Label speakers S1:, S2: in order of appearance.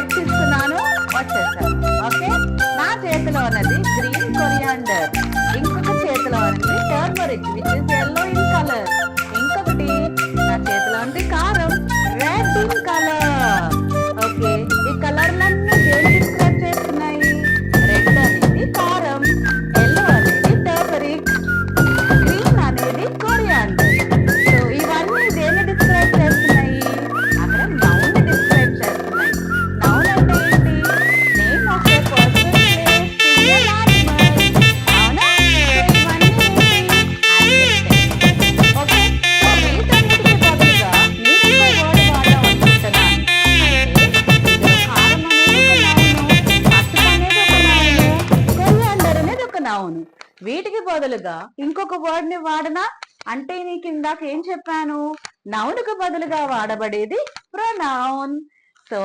S1: Break తీసుకున్నాను, వచ్చేసాను. Okay, నా చేతిలో ఉన్నది గ్రీన్ కొరియాండర్, ఇంకొక చేతిలో ఉన్నది turmeric which is yellow in colour, ఇంకొకటి నా చేతిలో ఉంది కారం, రెడ్ ఇన్ కలర్. ఓకే, ఈ కలర్లన్నీ దేని డిస్క్రైబ్ చేస్తున్నాయి? రెడ్ అనేది కారం, yellow అనేది టర్మరిక్, గ్రీన్ అనేది కొరియాండర్. సో ఇవన్నీ దేన్ని డిస్క్రైబ్ చేస్తున్నాయి? అక్కడ నౌన్ ని డిస్క్రైబ్ చేస్తున్నాయి. నౌన్ అంటే ఏంటి? Name of A person, place, thing, animal. అవునా? సో ఇవన్నీ ఏంటి? Adjectives. ఓకే, సో వీటన్నిటికీ బదులుగా నేను ఇంకో వర్డ్ వాడాలనుకుంటున్నాను. అంటే ఇందులో కారం అనేది ఒక నౌను, పసుపు అనేది ఒక నౌను, కొరియాండర్ అనేది ఒక నౌను. వీటికి బదులుగా ఇంకొక వర్డ్ ని వాడనా? అంటే నీకు ఇందాక ఏం చెప్పాను? నౌన్ కు బదులుగా వాడబడేది ప్రొనౌన్. సో